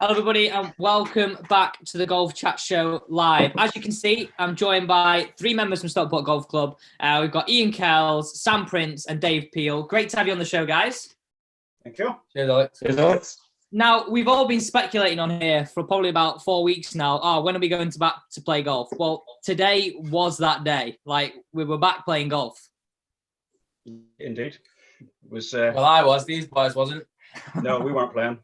Hello, everybody, and welcome back to the Golf Chat Show live. As you can see, I'm joined by three members from Stockport Golf Club. We've got Ian Kells, Sam Prince, and Dave Peel. Great to have you on the show, guys. Thank you. Cheers, Alex. Cheers, Alex. Now, we've all been speculating on here for probably about 4 weeks now. Oh, when are we going back to play golf? Well, today was that day. Like, we were back playing golf. Indeed. It was. Well, I was. These boys wasn't. No, we weren't playing.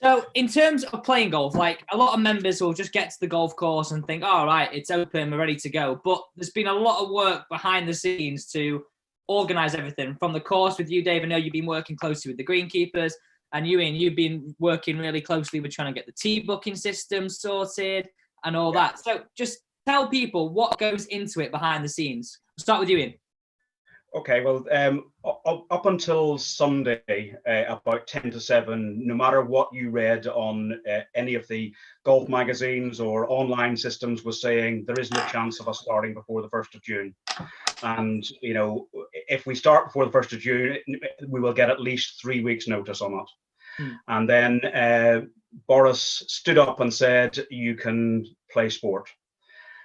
So, in terms of playing golf, like a lot of members will just get to the golf course and think, all right, it's open, we're ready to go. But there's been a lot of work behind the scenes to organise everything. From the course with you, Dave, I know you've been working closely with the greenkeepers. And you, Ian, you've been working really closely with trying to get the tee booking system sorted and all that. So just tell people what goes into it behind the scenes. We'll start with you, Ian. Okay, well, up until Sunday, about 10 to 7, no matter what you read on any of the golf magazines or online systems was saying there is no chance of us starting before the 1st of June. And, you know, if we start before the 1st of June, we will get at least 3 weeks notice on it. And then Boris stood up and said, you can play sport.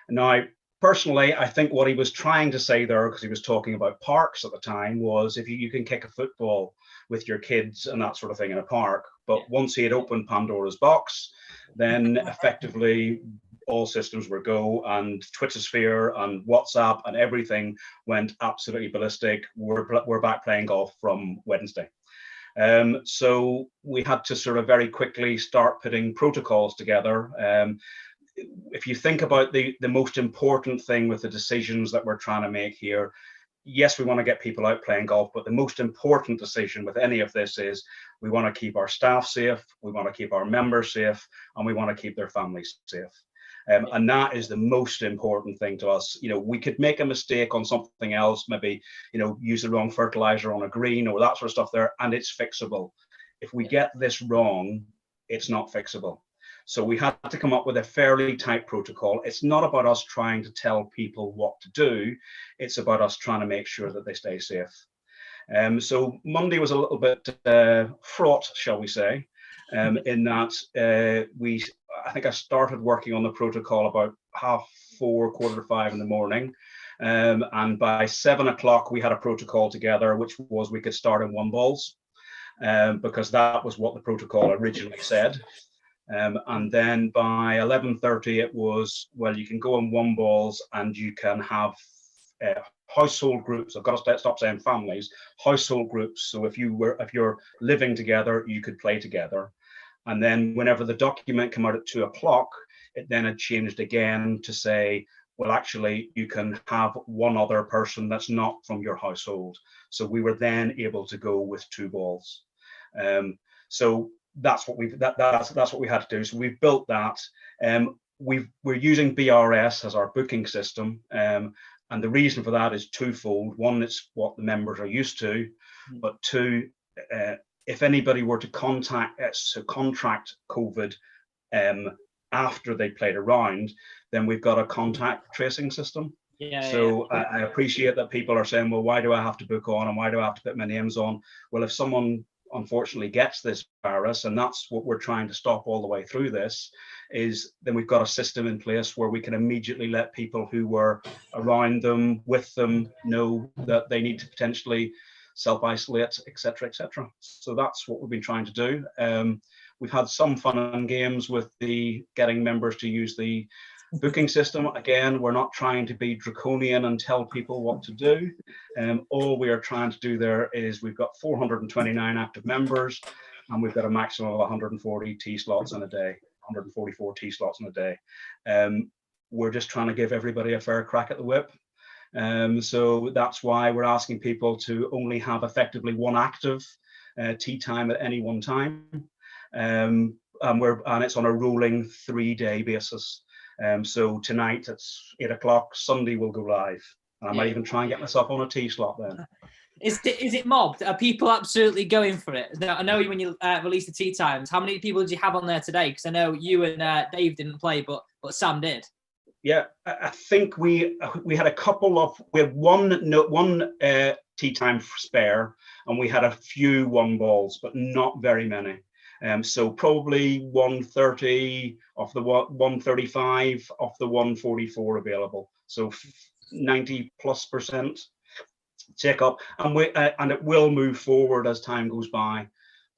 Now, personally, I think what he was trying to say there, because he was talking about parks at the time, was if you can kick a football with your kids and that sort of thing in a park. But once he had opened Pandora's box, then effectively all systems were go, and Twittersphere and WhatsApp and everything went absolutely ballistic. We're back playing golf from Wednesday. So we had to sort of very quickly start putting protocols together. If you think about the most important thing with the decisions that we're trying to make here, yes, we want to get people out playing golf, but the most important decision with any of this is we want to keep our staff safe, we want to keep our members safe, and we want to keep their families safe. And that is the most important thing to us. You know, we could make a mistake on something else, maybe, you know, use the wrong fertilizer on a green or that sort of stuff there, and it's fixable. If we get this wrong, it's not fixable. So we had to come up with a fairly tight protocol. It's not about us trying to tell people what to do. It's about us trying to make sure that they stay safe. So Monday was a little bit fraught, shall we say, in that I think I started working on the protocol about 4:30, 4:45 in the morning. And by 7 o'clock, we had a protocol together, which was we could start in 1 balls, because that was what the protocol originally said. And then by 11:30, it was, well, you can go in 1 balls and you can have household groups. I've got to stop saying families, household groups. So if you're living together, you could play together. And then whenever the document came out at 2 o'clock, it then had changed again to say, well, actually, you can have 1 other person that's not from your household. So we were then able to go with 2 balls. So that's what we had to do. So we've built that. We're using BRS as our booking system. And the reason for that is twofold. One, it's what the members are used to, but 2, if anybody were to contract COVID after they played a round, then we've got a contact tracing system. I appreciate that people are saying, well, why do I have to book on and why do I have to put my names on? Well, if someone unfortunately gets this virus, and that's what we're trying to stop all the way through this, is then we've got a system in place where we can immediately let people who were around them, with them, know that they need to potentially self-isolate, etc., etc. So that's what we've been trying to do. We've had some fun and games with the getting members to use the booking system. Again, we're not trying to be draconian and tell people what to do. All we are trying to do there is we've got 429 active members, and we've got a maximum of 140 tee slots in a day, 144 tee slots in a day. We're just trying to give everybody a fair crack at the whip. So that's why we're asking people to only have effectively 1 active tee time at any one time. And it's on a rolling 3-day basis. So tonight it's 8 o'clock, Sunday we'll go live. And I might even try and get myself on a tee slot then. Is it mobbed? Are people absolutely going for it? I know when you released the tee times, how many people did you have on there today? Because I know you and Dave didn't play, but Sam did. Yeah, I think we had a couple of, we had one tee time spare, and we had a few 1 balls, but not very many. So probably 130 of the 135 of the 144 available. So 90+% take up, and it will move forward as time goes by.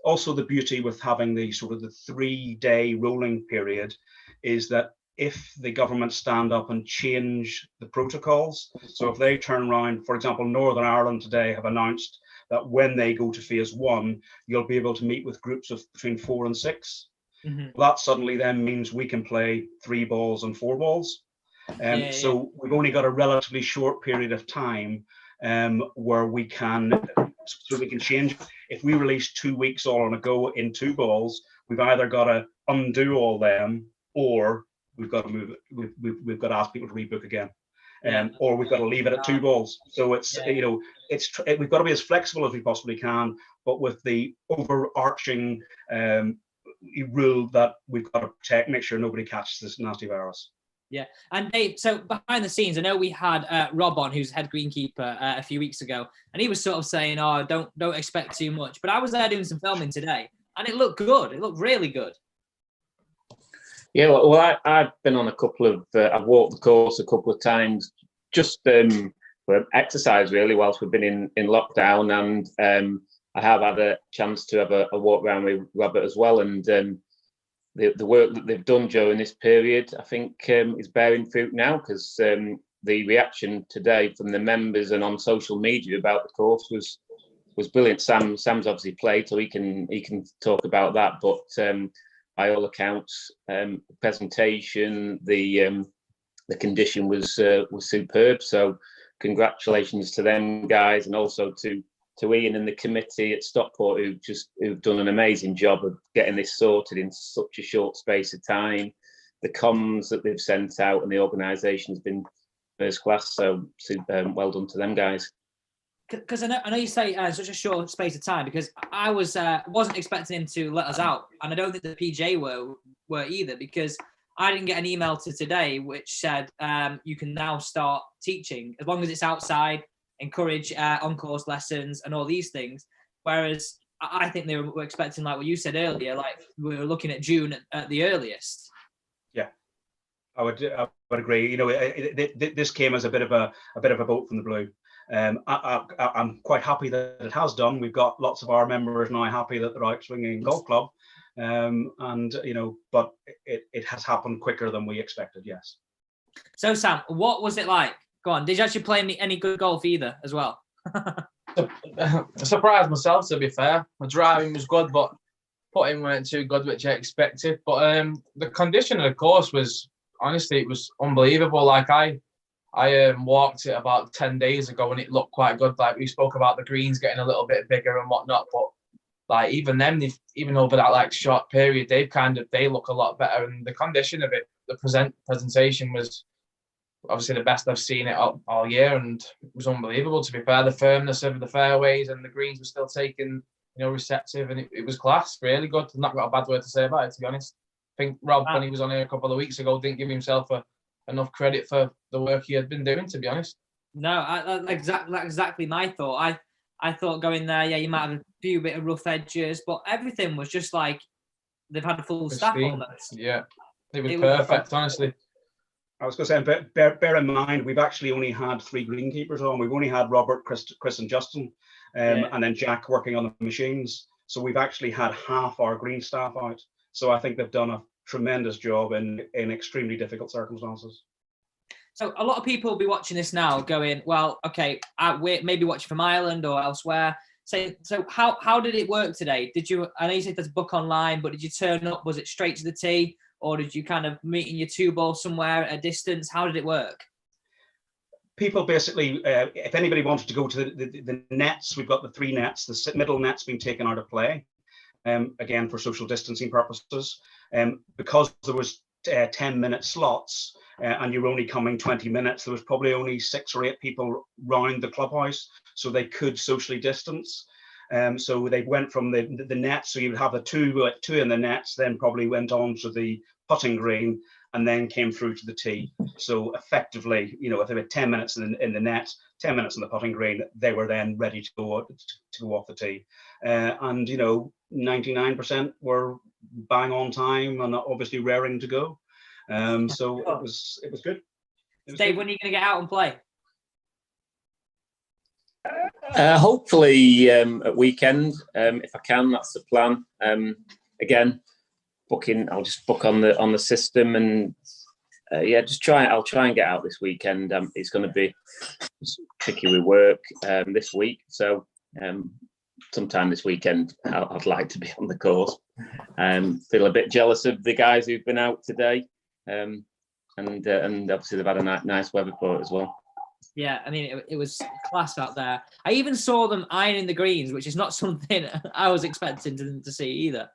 Also, the beauty with having the sort of the 3-day rolling period is that if the government stand up and change the protocols, so if they turn around, for example, Northern Ireland today have announced that when they go to phase 1, you'll be able to meet with groups of between 4 and 6. Mm-hmm. That suddenly then means we can play 3 balls and 4 balls. So we've only got a relatively short period of time where we can change. If we release 2 weeks all on a go in 2 balls, we've either got to undo all them, or we've got to move it. We've got to ask people to rebook again, or we've got to leave it at 2 balls. So it's we've got to be as flexible as we possibly can, but with the overarching rule that we've got to make sure nobody catches this nasty virus. Yeah, and Dave, so behind the scenes, I know we had Rob on, who's head greenkeeper, a few weeks ago, and he was sort of saying, "Oh, don't expect too much." But I was there doing some filming today, and it looked good. It looked really good. Yeah, well, I've been on a couple of. I've walked the course a couple of times, just for exercise really, whilst we've been in lockdown, and I have had a chance to have a walk around with Robert as well, and. The work that they've done during this period, I think, is bearing fruit now, because the reaction today from the members and on social media about the course was brilliant. Sam's obviously played, so he can talk about that. But by all accounts, the presentation, the condition was superb. So congratulations to them guys, and also to Ian and the committee at Stockport, who've done an amazing job of getting this sorted in such a short space of time. The comms that they've sent out and the organisation has been first class. So well done to them guys. Because I know you say such a short space of time, because I wasn't expecting him to let us out, and I don't think the PJ were either, because I didn't get an email today which said you can now start teaching as long as it's outside. Encourage on-course lessons and all these things, whereas I think they were expecting, like what you said earlier, like we were looking at June at the earliest. Yeah, I would agree. You know, this came as a bit of a bolt from the blue. I'm quite happy that it has done. We've got lots of our members now happy that they're out swinging golf club, and you know, but it has happened quicker than we expected. Yes. So Sam, what was it like? Go on. Did you actually play any good golf either as well? I surprised myself, to be fair. My driving was good, but putting weren't too good, which I expected. But the condition of the course was, honestly, it was unbelievable. Like I walked it about 10 days ago and it looked quite good. Like we spoke about the greens getting a little bit bigger and whatnot, but like even them, even over that like short period, they look a lot better. And the condition of it, the presentation was obviously the best I've seen it all year, and it was unbelievable, to be fair. The firmness of the fairways and the greens were still taking, receptive, and it was class, really good. I've not got a bad word to say about it, to be honest. I think Rob, when he was on here a couple of weeks ago, didn't give himself enough credit for the work he had been doing, to be honest. No, exactly my thought. I thought going there, yeah, you might have a few bit of rough edges, but everything was just like they've had a full staff almost. Yeah, it was perfect, honestly. I was going to say, bear in mind, we've actually only had 3 greenkeepers on. We've only had Robert, Chris and Justin, and then Jack working on the machines. So we've actually had half our green staff out. So I think they've done a tremendous job in extremely difficult circumstances. So a lot of people will be watching this now going, well, okay, we're maybe watching from Ireland or elsewhere. So how did it work today? I know you said there's a book online, but did you turn up? Was it straight to the tee? Or did you kind of meet in your 2 ball somewhere at a distance? How did it work? People basically, if anybody wanted to go to the nets, we've got the 3 nets. The middle net's been taken out of play, again, for social distancing purposes. Because there was 10-minute slots and you were only coming 20 minutes, there was probably only 6 or 8 people round the clubhouse, so they could socially distance. So they went from the nets, so you would have the two in the nets, then probably went on to the putting green, and then came through to the tee. So effectively, if they had 10 minutes in the net, 10 minutes in the putting green, they were then ready to go off the tee. And 99% were bang on time and obviously raring to go. So it was good. Dave, when are you going to get out and play? Hopefully at weekend, if I can. That's the plan. Again, booking. I'll just book on the system and I'll try and get out this weekend. It's going to be tricky with work this week, so sometime this weekend I'd like to be on the course. Feel a bit jealous of the guys who've been out today, and obviously they've had a nice weather for it as well. Yeah, I mean, it was class out there. I even saw them ironing the greens, which is not something I was expecting to see either.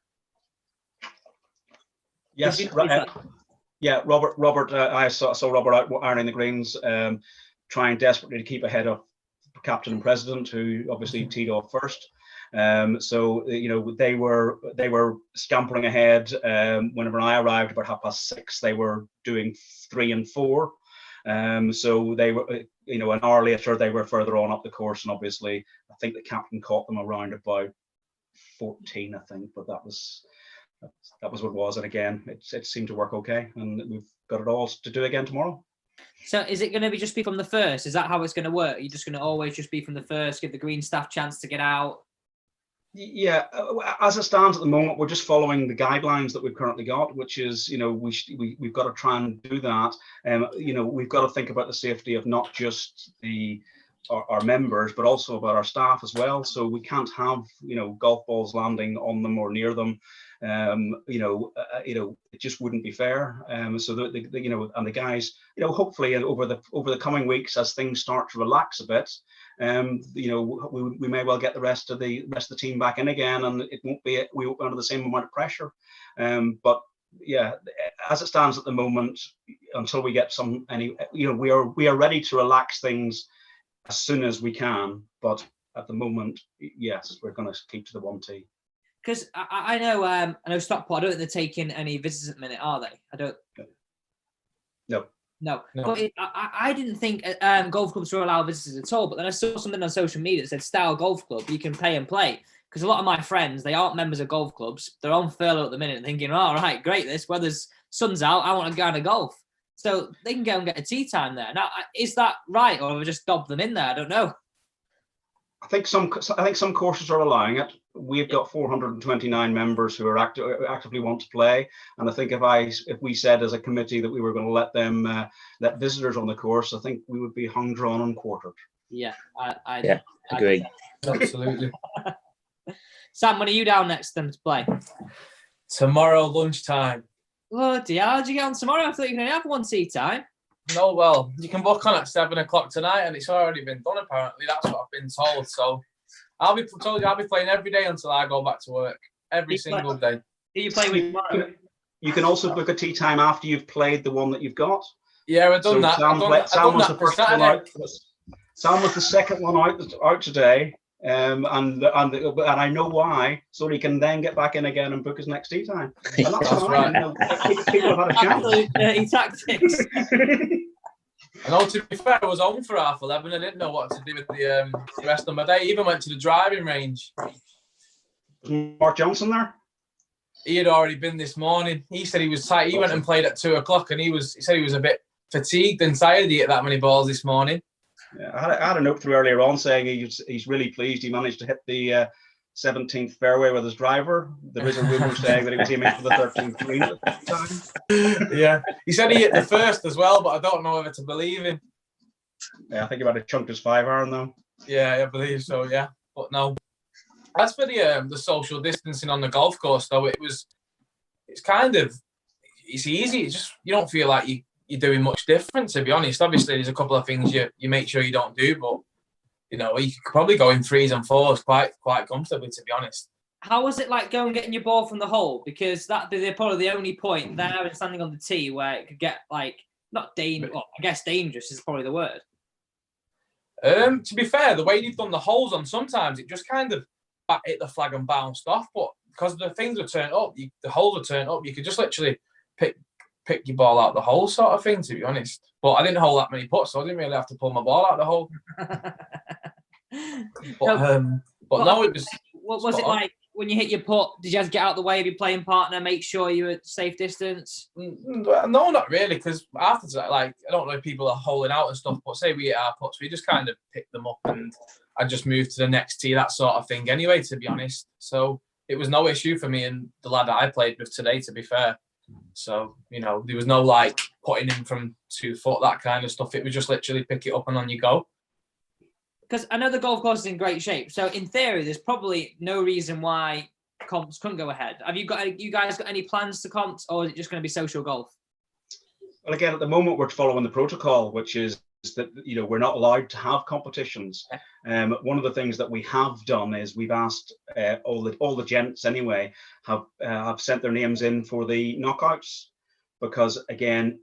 Yes, yeah, Robert. I saw Robert out ironing the greens, trying desperately to keep ahead of captain and president, who obviously teed off first. So they were scampering ahead. Whenever I arrived about 6:30, they were doing 3 and 4. So they were, an hour later, they were further on up the course, and obviously, I think the captain caught them around about 14, I think, but that was what it was. And again, it seemed to work okay, and we've got it all to do again tomorrow. So is it going to just be from the first? Is that how it's going to work? You're just going to always just be from the first, give the green staff chance to get out? Yeah, as it stands at the moment, we're just following the guidelines that we've currently got, which is, we've got to try and do that. We've got to think about the safety of not just our members, but also about our staff as well. So we can't have, golf balls landing on them or near them. It just wouldn't be fair. So and the guys, hopefully over the coming weeks, as things start to relax a bit, we may well get the rest of the team back in again, and we won't be under the same amount of pressure. But yeah, as it stands at the moment, until we get we are ready to relax things as soon as we can. But at the moment, yes, we're going to keep to the 1T. Because I know Stockport, I don't think they're taking any visitors at the minute, are they? I don't. No. But I didn't think golf clubs were allowed visitors at all. But then I saw something on social media that said Style Golf Club, you can pay and play. Because a lot of my friends, they aren't members of golf clubs. They're on furlough at the minute thinking, all right, great, this weather's sun's out, I want to go on a golf. So they can go and get a tea time there. Now, is that right? Or have I just dobbed them in there? I don't know. I think some courses are allowing it. We've got 429 members who are actively want to play, and I think if we said as a committee that we were going to let them let visitors on the course, I think we would be hung, drawn, and quartered. Yeah, I agree. Absolutely. Sam, when are you down next then to play? Tomorrow lunchtime. Bloody hell, how'd you get on tomorrow? I thought you were going to have 1T time. No, well, you can book on at 7 o'clock tonight, and it's already been done. Apparently, that's what I've been told. So, I'll be playing every day until I go back to work. Every single day. Who you play with tomorrow? You can also book a tea time after you've played the one that you've got. Yeah, I've done that. Sam was the first one out. Sam was the second one out today. And I know why, so he can then get back in again and book his next tea time. And that's fine. Right. People have had a chance. Absolute dirty tactics. I know, to be fair, I was home for 11:30. I didn't know what to do with the rest of my day. I even went to the driving range. Mark Johnson there? He had already been this morning. He said he was tight. He went and played at 2 o'clock, and he said he was a bit fatigued and tired. He hit that many balls this morning. Yeah, I had a note through earlier on saying he's really pleased he managed to hit the 17th fairway with his driver. There is a rumour saying that he was aiming for the 13th green at the time. Yeah, he said he hit the first as well, but I don't know whether to believe him. Yeah, I think he might have chunked his 5-iron though. Yeah, I believe so. Yeah, but no. As for the social distancing on the golf course, though, it's easy. It's just you don't feel like you're doing much different, to be honest. Obviously, there's a couple of things you make sure you don't do, but you could probably go in 3s and 4s quite comfortably, to be honest. How was it like going and getting your ball from the hole? Because they're probably the only point there and standing on the tee where it could get not dangerous. Well, I guess dangerous is probably the word. To be fair, the way they've done the holes on, sometimes it just kind of hit the flag and bounced off, but because the things were turned up, the holes were turned up, you could just literally pick your ball out the hole, sort of thing, to be honest. But I didn't hole that many putts, so I didn't really have to pull my ball out the hole. But no, it was. What was it like when you hit your putt, did you have to get out of the way of your playing partner, make sure you were at safe distance? No, not really, because after that, like, I don't know if people are holing out and stuff, but say we hit our putts, we just kind of pick them up and I just moved to the next tee, that sort of thing anyway, to be honest. So it was no issue for me and the lad that I played with today, to be fair. So, you know, there was no like putting in from 2 foot, that kind of stuff. It was just literally pick it up and on you go. Because I know the golf course is in great shape. So in theory, there's probably no reason why comps couldn't go ahead. Have you guys got any plans to comps, or is it just going to be social golf? Well, again, at the moment, we're following the protocol, which is that, you know, we're not allowed to have competitions. One of the things that we have done is we've asked all the gents anyway have sent their names in for the knockouts, because again,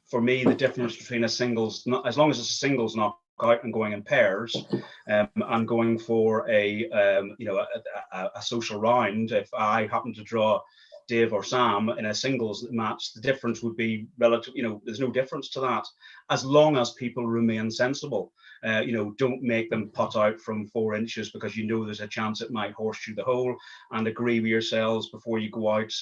for me, the difference between a singles, as long as it's a singles knockout and going in pairs, and going for a social round, if I happen to draw Dave or Sam in a singles match, the difference would be relative. You know, there's no difference to that, as long as people remain sensible. You know, don't make them putt out from 4 inches because you know there's a chance it might horseshoe the hole, and agree with yourselves before you go out.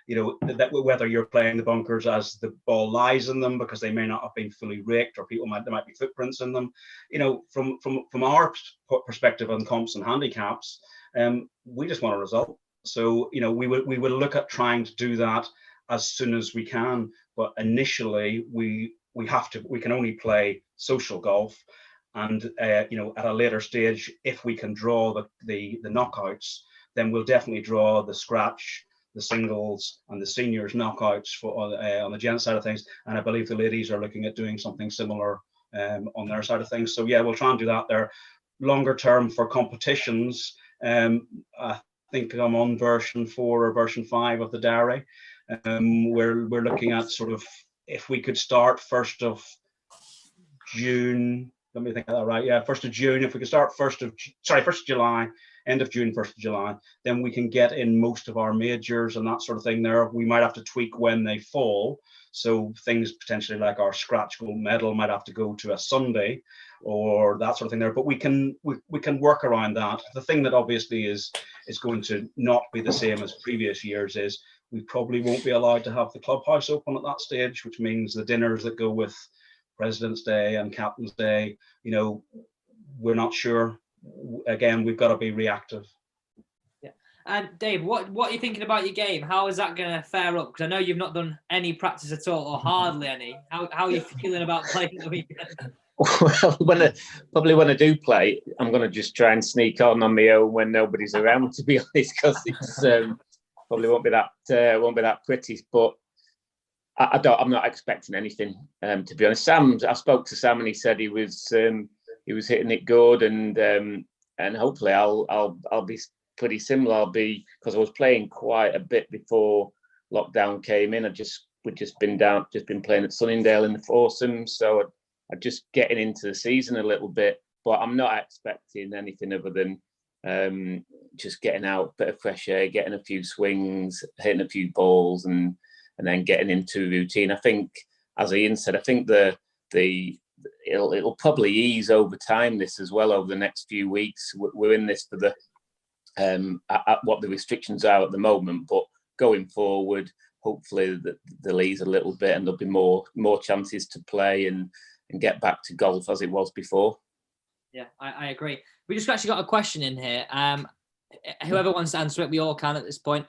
You know, that whether you're playing the bunkers as the ball lies in them because they may not have been fully raked, or there might be footprints in them. You know, from our perspective on comps and handicaps, we just want a result. So, you know, we will look at trying to do that as soon as we can, but initially we can only play social golf, and you know, at a later stage, if we can draw the knockouts, then we'll definitely draw the scratch, the singles, and the seniors knockouts for on the gents side of things. And I believe the ladies are looking at doing something similar on their side of things. So yeah, we'll try and do that there. Longer term for competitions, I think I'm on version 4 or version 5 of the diary. We're looking at sort of, if we could start 1st of June. Let me think of that right. Yeah, 1st of June. If we could start 1st of July, end of June, 1st of July, then we can get in most of our majors and that sort of thing there. We might have to tweak when they fall. So things potentially like our scratch gold medal might have to go to a Sunday or that sort of thing there. But we can work around that. The thing that obviously is going to not be the same as previous years is we probably won't be allowed to have the clubhouse open at that stage, which means the dinners that go with President's Day and Captain's Day, you know, we're not sure. Again, we've got to be reactive. Yeah. And Dave, what are you thinking about your game? How is that going to fare up? Because I know you've not done any practice at all, or hardly any. How are you feeling about playing the weekend? Well, when I do play, I'm going to just try and sneak on my own when nobody's around, to be honest, because it's probably won't be that pretty. But I'm not expecting anything, to be honest. I spoke to Sam and he said he was hitting it good, and hopefully I'll be pretty similar. Because I was playing quite a bit before lockdown came in. We'd just been playing at Sunningdale in the foursomes, so I'm just getting into the season a little bit. But I'm not expecting anything other than just getting out, a bit of fresh air, getting a few swings, hitting a few balls, and then getting into routine. I think, as Ian said, I think it'll probably ease over time, this as well, over the next few weeks. We're in this for at what the restrictions are at the moment, but going forward, hopefully they'll ease a little bit and there'll be more chances to play and get back to golf as it was before. Yeah, I agree. We just actually got a question in here. Whoever wants to answer it, we all can at this point.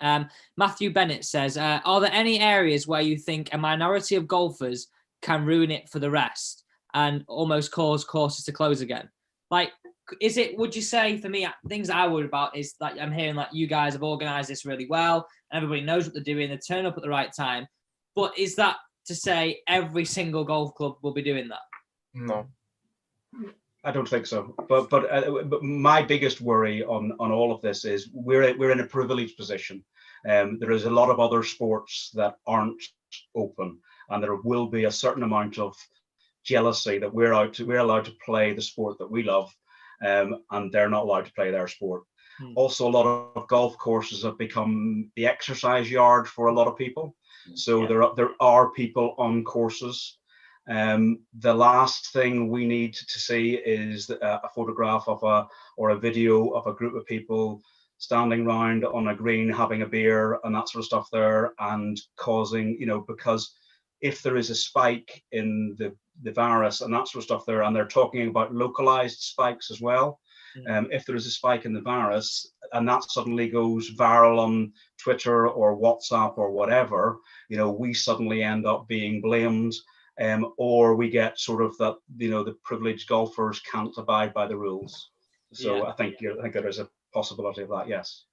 Matthew Bennett says, are there any areas where you think a minority of golfers can ruin it for the rest and almost cause courses to close again? Like, would you say, for me, things that I worry about is that I'm hearing like you guys have organised this really well and everybody knows what they're doing, they turn up at the right time. But is that to say every single golf club will be doing that? No. I don't think so. But my biggest worry on all of this is we're in a privileged position. There is a lot of other sports that aren't open, and there will be a certain amount of jealousy that we're allowed to play the sport that we love, and they're not allowed to play their sport. Also, a lot of golf courses have become the exercise yard for a lot of people. So yeah. There are people on courses. The last thing we need to see is a photograph or a video of a group of people standing round on a green having a beer and that sort of stuff there, and causing, because if there is a spike in the virus and that sort of stuff there, and they're talking about localized spikes as well. If there is a spike in the virus and that suddenly goes viral on Twitter or WhatsApp or whatever, we suddenly end up being blamed, or we get sort of that, the privileged golfers can't abide by the rules. So I think there is a possibility of that. Yes.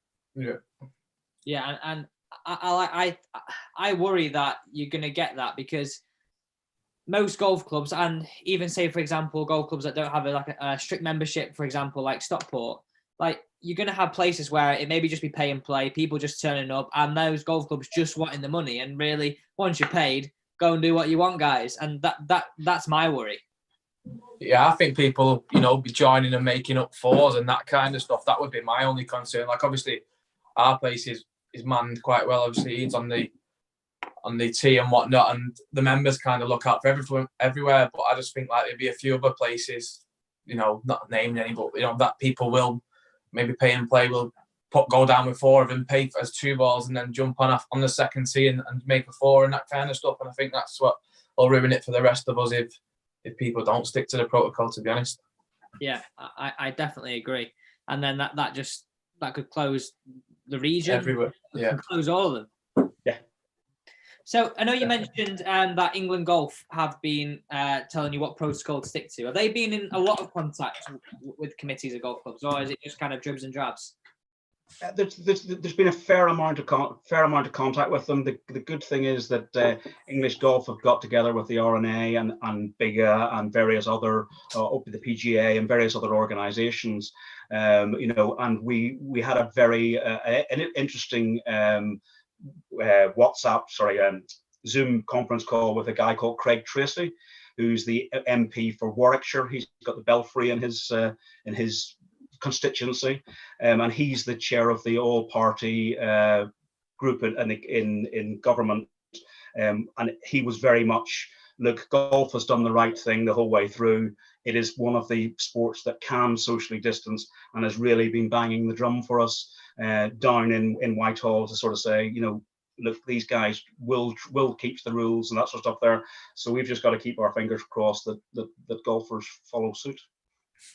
Yeah, and I worry that you're going to get that, because most golf clubs, and even say, for example, golf clubs that don't have a strict membership, for example, like Stockport, like you're going to have places where it maybe just be pay and play, people just turning up, and those golf clubs just wanting the money. And really, once you're paid, go and do what you want, guys. And that's my worry. Yeah, I think people, be joining and making up fours and that kind of stuff. That would be my only concern. Like, obviously, our place is manned quite well. Obviously, it's on the tee and whatnot, and the members kind of look out for everyone everywhere. But I just think like there'd be a few other places, not naming any, but that people will maybe pay and play, will go down with four of them, pay as two balls, and then jump on the second tee and make a four and that kind of stuff. And I think that's what will ruin it for the rest of us if people don't stick to the protocol, to be honest. Yeah, I definitely agree. And then that could close the region everywhere. Yeah, could close all of them. So I know you mentioned that England Golf have been telling you what protocol to stick to. Have they been in a lot of contact with committees of golf clubs, or is it just kind of dribs and drabs? There's been a fair amount of contact with them. The good thing is that English Golf have got together with the RNA and BIGA and various other the PGA and various other organisations, and we had a very an interesting Zoom conference call with a guy called Craig Tracy, who's the MP for Warwickshire. He's got the Belfry in his constituency, and he's the chair of the all-party group in government, and he was very much, look, golf has done the right thing the whole way through. It is one of the sports that can socially distance and has really been banging the drum for us down in Whitehall to sort of say, look, these guys will keep the rules and that sort of stuff there. So we've just got to keep our fingers crossed that golfers follow suit.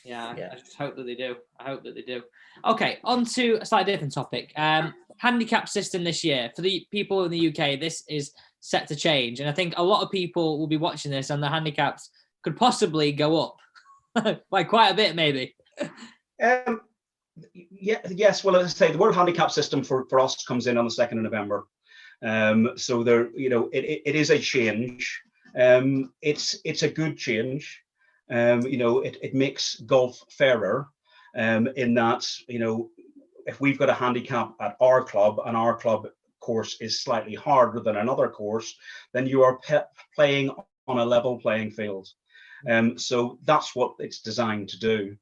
Yeah, I just hope that they do. Okay, on to a slightly different topic. Handicap system this year. For the people in the UK, this is set to change. And I think a lot of people will be watching this and the handicaps could possibly go up by quite a bit, maybe. Yes. Well, as I say, the World Handicap System for us comes in on the 2nd of November. So there, it is a change. It's a good change. It makes golf fairer, in that, if we've got a handicap at our club and our club course is slightly harder than another course, then you are playing on a level playing field. So that's what it's designed to do.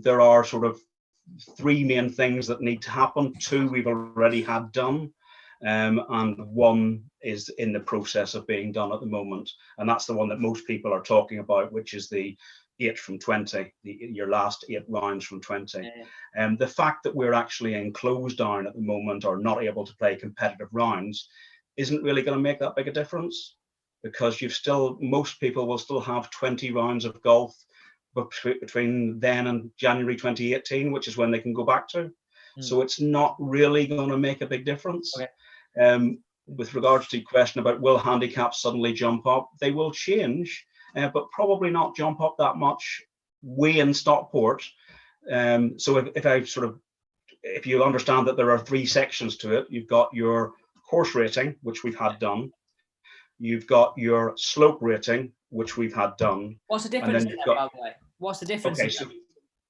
There are sort of three main things that need to happen. Two we've already had done, and one is in the process of being done at the moment, and that's the one that most people are talking about, which is the 8 from 20, your last 8 rounds from 20. The fact that we're actually in closed down at the moment, or not able to play competitive rounds, isn't really going to make that big a difference, because most people will still have 20 rounds of golf between then and January 2018, which is when they can go back to. So it's not really going to make a big difference. Okay. With regards to your question about will handicaps suddenly jump up, they will change, but probably not jump up that much. We in Stockport, so if you understand that there are 3 sections to it, you've got your course rating, which we've had done. You've got your slope rating, which we've had done. What's the difference? By the way, what's the difference? Okay,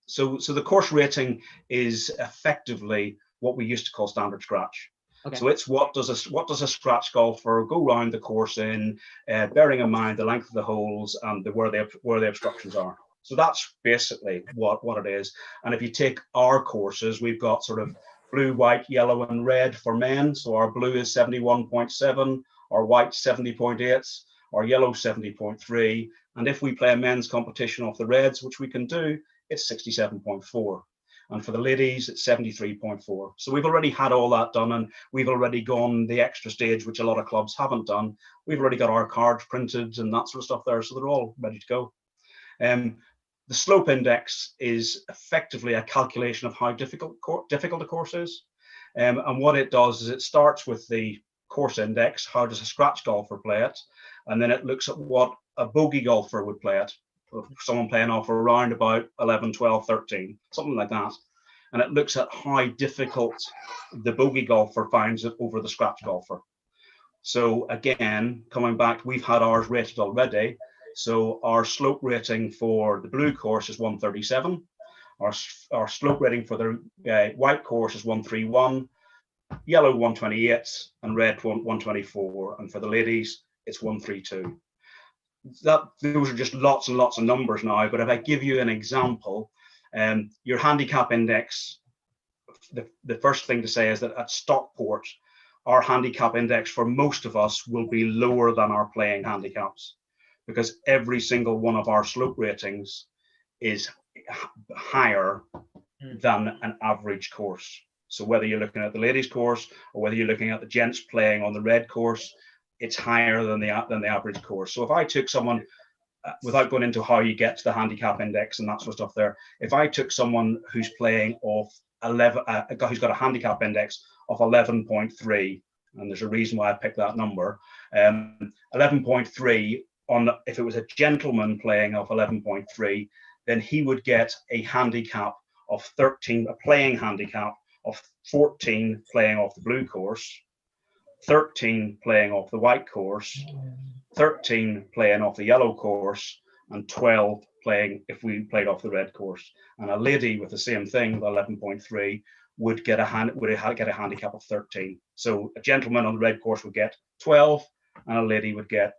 so the course rating is effectively what we used to call standard scratch. Okay. So it's what does a scratch golfer go round the course in, bearing in mind the length of the holes and where the obstructions are. So that's basically what it is. And if you take our courses, we've got sort of blue, white, yellow, and red for men. So our blue is 71.7, our white 70.8, our yellow 70.3. And if we play a men's competition off the reds, which we can do, it's 67.4. And for the ladies, it's 73.4. So we've already had all that done, and we've already gone the extra stage, which a lot of clubs haven't done. We've already got our cards printed and that sort of stuff there, so they're all ready to go. The slope index is effectively a calculation of how difficult a course is. And what it does is it starts with the course index, how does a scratch golfer play it, and then it looks at what a bogey golfer would play it. Someone playing off around about 11, 12, 13, something like that. And it looks at how difficult the bogey golfer finds it over the scratch golfer. So again, coming back, we've had ours rated already. So our slope rating for the blue course is 137. Our slope rating for the white course is 131, yellow 128, and red 124. And for the ladies, it's 132. Those are just lots and lots of numbers now, but if I give you an example, your handicap index, the first thing to say is that at Stockport, our handicap index for most of us will be lower than our playing handicaps, because every single one of our slope ratings is higher than an average course. So whether you're looking at the ladies course or whether you're looking at the gents playing on the red course, it's higher than the average course. So if I took someone, without going into how you get to the handicap index and that sort of stuff there, if I took someone who's playing off 11, a guy who's got a handicap index of 11.3, and there's a reason why I picked that number, 11.3 on, if it was a gentleman playing off 11.3, then he would get a handicap of 13, a playing handicap of 14 playing off the blue course, 13 playing off the white course, 13 playing off the yellow course, and 12 playing if we played off the red course. And a lady with the same thing, 11.3, would get a handicap of 13. So a gentleman on the red course would get 12, and a lady would get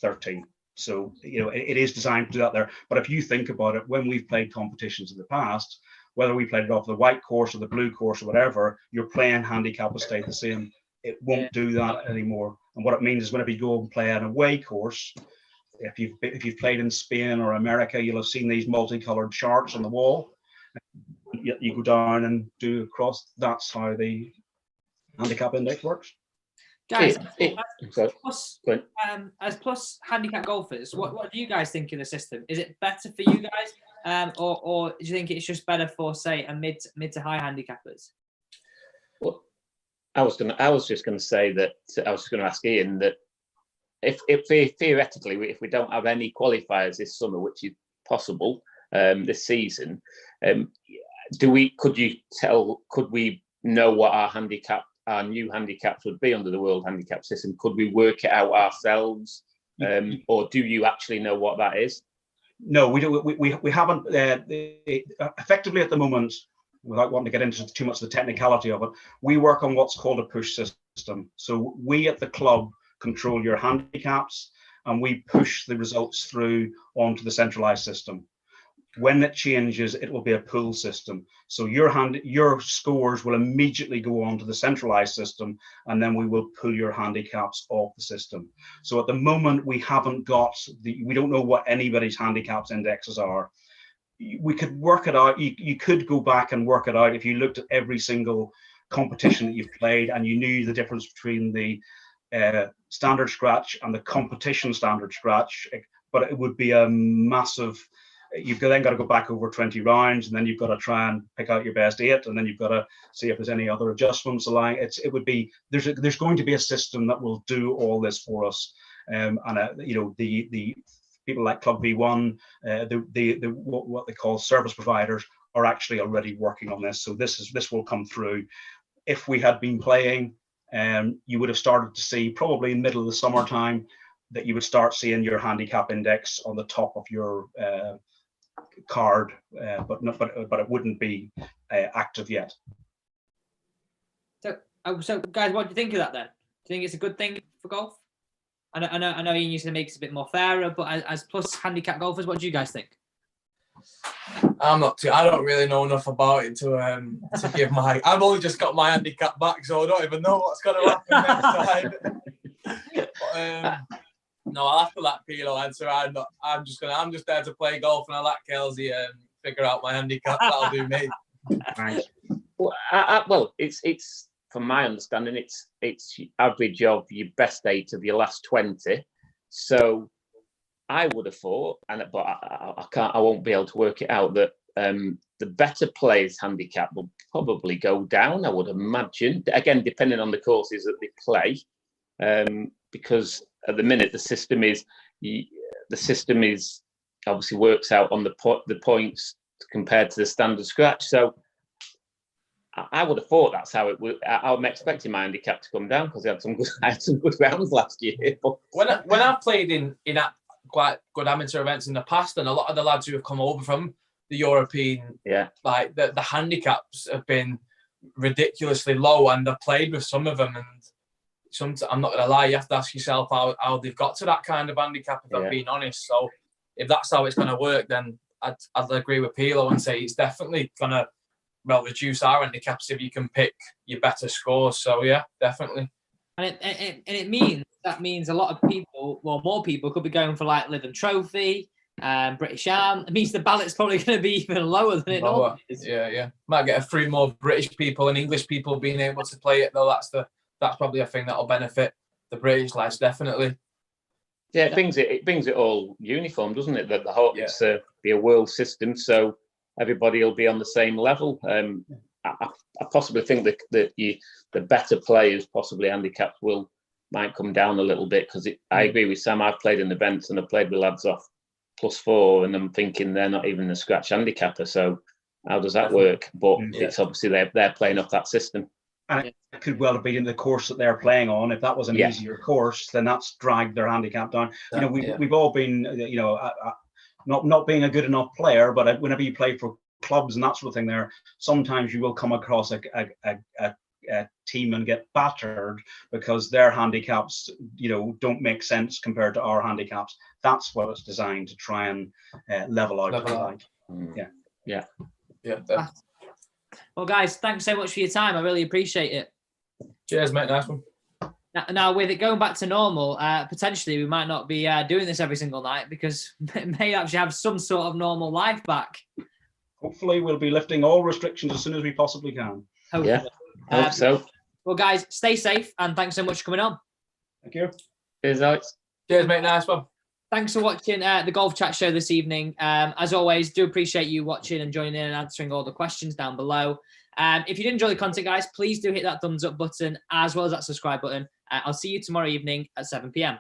13. So it is designed to do that there. But if you think about it, when we've played competitions in the past, whether we played it off the white course or the blue course or whatever, your playing handicap will stay the same. It won't do that anymore. And what it means is whenever you go and play an away course, if you've played in Spain or America, you'll have seen these multicolored charts on the wall. You go down and do across. That's how the handicap index works. Guys, as plus handicap golfers, what do you guys think of the system? Is it better for you guys, or do you think it's just better for, say, a mid to high handicappers? Well, I was just going to say that I was just going to ask Ian that if theoretically if we don't have any qualifiers this summer, which is possible this season, could we know what our new handicaps would be under the World Handicap System? Could we work it out ourselves, or do you actually know what that is? No, we don't. We haven't effectively at the moment. Without wanting to get into too much of the technicality of it, we work on what's called a push system. So we at the club control your handicaps, and we push the results through onto the centralized system. When it changes, it will be a pull system. So your scores will immediately go on to the centralized system, and then we will pull your handicaps off the system. So at the moment, we haven't got we don't know what anybody's handicaps indexes are. We could work it out. You could go back and work it out if you looked at every single competition that you've played and you knew the difference between the standard scratch and the competition standard scratch. But it would be a massive. You've then got to go back over 20 rounds, and then you've got to try and pick out your best 8, and then you've got to see if there's any other adjustments allowing. There's going to be a system that will do all this for us, the people like Club V1, what they call service providers, are actually already working on this. So this will come through. If we had been playing, you would have started to see probably in the middle of the summertime that you would start seeing your handicap index on the top of your card, but it wouldn't be active yet. So guys, what do you think of that then? Do you think it's a good thing for golf? I know Ian used to make it a bit more fairer, but as plus handicap golfers, what do you guys think? I don't really know enough about it to give my. I've only just got my handicap back, so I don't even know what's going to happen next time. But, no, I'll have to let Pilo answer. I'm just there to play golf, and I let Kelsey figure out my handicap. That'll do me. Right. Well, it's from my understanding, it's average of your best 8 of your last 20. So I would have thought, but I won't be able to work it out, that the better players' handicap will probably go down, I would imagine. Again, depending on the courses that they play, because at the minute the system is obviously works out on the points compared to the standard scratch. So I would have thought that's how it would. I'm expecting my handicap to come down because I had some good rounds last year. But when I've played in quite good amateur events in the past, and a lot of the lads who have come over from the European, like the handicaps have been ridiculously low, and I've played with some of them, and I'm not gonna lie, you have to ask yourself how they've got to that kind of handicap, if I'm being honest. So if that's how it's gonna work, then I'd agree with Pilo and say it's definitely gonna reduce our handicaps if you can pick your better scores. So yeah, definitely. And it means a lot of people, well, more people could be going for like Lytham Trophy, British Am. It means the ballot's probably going to be even lower than it normally is. Yeah. Might get a few more British people and English people being able to play it, though. That's probably a thing that'll benefit the British lads, definitely. Yeah, it brings it all uniform, doesn't it? That the whole it's be a world system, so everybody will be on the same level. I possibly think that the better players, possibly handicaps, might come down a little bit, because I agree with Sam. I've played in events and I've played with lads off +4, and I'm thinking they're not even a scratch handicapper. So how does that work? But it's obviously they're playing off that system. And it could well have been the course that they're playing on. If that was an easier course, then that's dragged their handicap down. We've all been, not being a good enough player, but whenever you play for clubs and that sort of thing, there sometimes you will come across a team and get battered because their handicaps, don't make sense compared to our handicaps. That's what it's designed to try and level out. Yeah. Well, guys, thanks so much for your time. I really appreciate it. Cheers, mate. Nice one. Now, with it going back to normal, potentially we might not be doing this every single night, because we may actually have some sort of normal life back. Hopefully, we'll be lifting all restrictions as soon as we possibly can. Hopefully. Yeah, hope so. Well, guys, stay safe, and thanks so much for coming on. Thank you. Cheers, Alex. Cheers, mate. Nice one. Thanks for watching the Golf Chat Show this evening. As always, do appreciate you watching and joining in and answering all the questions down below. If you did enjoy the content, guys, please do hit that thumbs up button as well as that subscribe button. I'll see you tomorrow evening at 7 p.m.